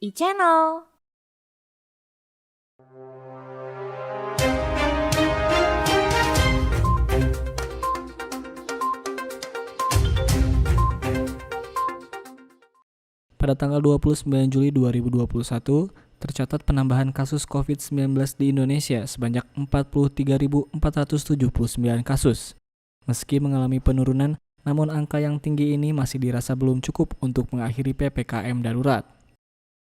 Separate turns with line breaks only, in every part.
e-channel.
Pada tanggal 29 Juli 2021, tercatat penambahan kasus COVID-19 di Indonesia sebanyak 43.479 kasus. Meski mengalami penurunan, namun angka yang tinggi ini masih dirasa belum cukup untuk mengakhiri PPKM darurat.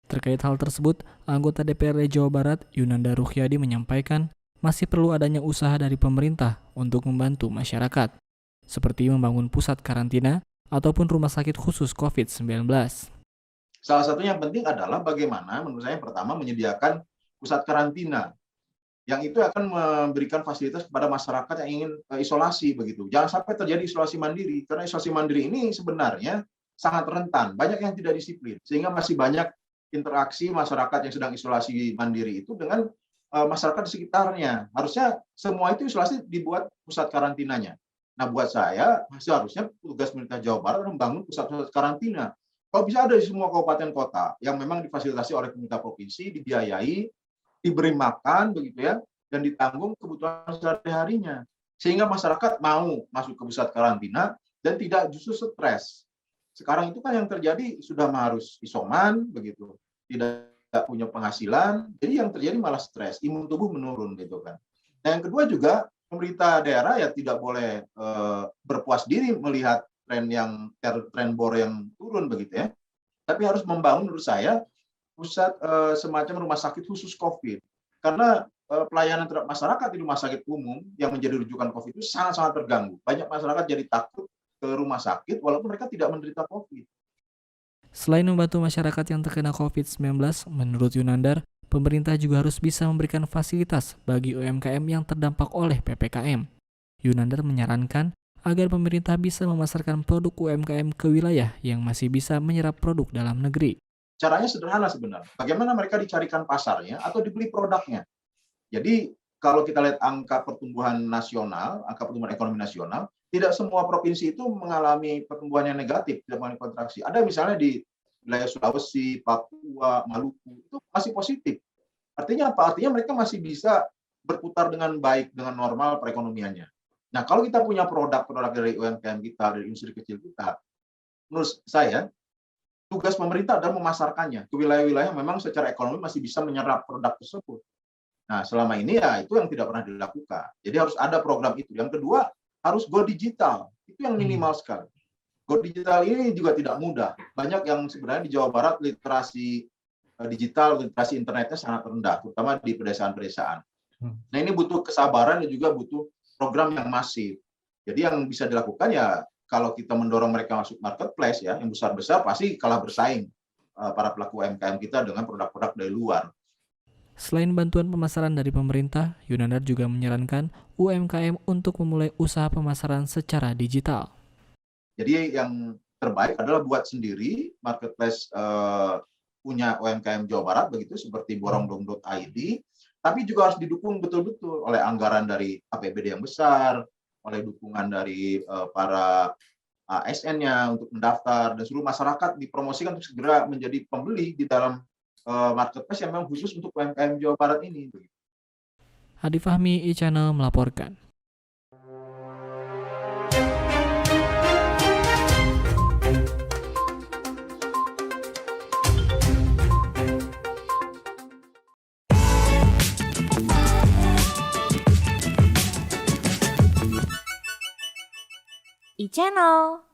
Terkait hal tersebut, anggota DPRD Jawa Barat, Yunanda Ruhyadi menyampaikan masih perlu adanya usaha dari pemerintah untuk membantu masyarakat, seperti membangun pusat karantina ataupun rumah sakit khusus COVID-19.
Salah satunya yang penting adalah bagaimana menurut saya pertama menyediakan pusat karantina yang itu akan memberikan fasilitas kepada masyarakat yang ingin isolasi begitu. Jangan sampai terjadi isolasi mandiri karena isolasi mandiri ini sebenarnya sangat rentan, banyak yang tidak disiplin sehingga masih banyak interaksi masyarakat yang sedang isolasi mandiri itu dengan masyarakat di sekitarnya. Harusnya semua itu isolasi dibuat pusat karantinanya. Nah, buat saya seharusnya tugas pemerintah Jawa Barat membangun pusat-pusat karantina. Kalau bisa ada di semua kabupaten kota yang memang difasilitasi oleh pemerintah provinsi, dibiayai, diberi makan begitu ya, dan ditanggung kebutuhan sehari-harinya. Sehingga masyarakat mau masuk ke pusat karantina dan tidak justru stres. Sekarang itu kan yang terjadi sudah harus isoman begitu, tidak punya penghasilan, jadi yang terjadi malah stres, imun tubuh menurun gitu kan. Nah, yang kedua juga pemerintah daerah ya tidak boleh berpuas diri melihat tren bor yang turun begitu ya. Tapi harus membangun menurut saya pusat semacam rumah sakit khusus COVID. Karena pelayanan terhadap masyarakat di rumah sakit umum yang menjadi rujukan COVID itu sangat-sangat terganggu. Banyak masyarakat jadi takut ke rumah sakit walaupun mereka tidak menderita COVID.
Selain membantu masyarakat yang terkena COVID-19, menurut Yunandar, pemerintah juga harus bisa memberikan fasilitas bagi UMKM yang terdampak oleh PPKM. Yunandar menyarankan agar pemerintah bisa memasarkan produk UMKM ke wilayah yang masih bisa menyerap produk dalam negeri.
Caranya sederhana sebenarnya. Bagaimana mereka dicarikan pasarnya atau dibeli produknya. Jadi kalau kita lihat angka pertumbuhan nasional, angka pertumbuhan ekonomi nasional, tidak semua provinsi itu mengalami pertumbuhan yang negatif, tidak mengalami kontraksi. Ada misalnya di wilayah Sulawesi, Papua, Maluku, itu masih positif. Artinya apa? Artinya mereka masih bisa berputar dengan baik, dengan normal perekonomiannya. Nah, kalau kita punya produk-produk dari UMKM kita, dari industri kecil kita, menurut saya, tugas pemerintah adalah memasarkannya ke wilayah-wilayah yang memang secara ekonomi masih bisa menyerap produk tersebut. Nah, selama ini ya itu yang tidak pernah dilakukan. Jadi harus ada program itu. Yang kedua, harus go digital. Itu yang minimal sekali. Go digital ini juga tidak mudah. Banyak yang sebenarnya di Jawa Barat literasi digital, literasi internetnya sangat rendah, terutama di pedesaan-pedesaan. Nah, ini butuh kesabaran dan juga butuh program yang masif. Jadi yang bisa dilakukan ya kalau kita mendorong mereka masuk marketplace ya, yang besar-besar pasti kalah bersaing para pelaku UMKM kita dengan produk-produk dari luar.
Selain bantuan pemasaran dari pemerintah, Yunandar juga menyarankan UMKM untuk memulai usaha pemasaran secara digital.
Jadi yang terbaik adalah buat sendiri marketplace punya UMKM Jawa Barat begitu seperti borongdong.id, tapi juga harus didukung betul-betul oleh anggaran dari APBD yang besar, oleh dukungan dari para ASN-nya untuk mendaftar dan seluruh masyarakat dipromosikan untuk segera menjadi pembeli di dalam marketplace yang memang khusus untuk UMKM Jawa Barat ini.
Hadi Fahmi, e-channel melaporkan.
e-channel.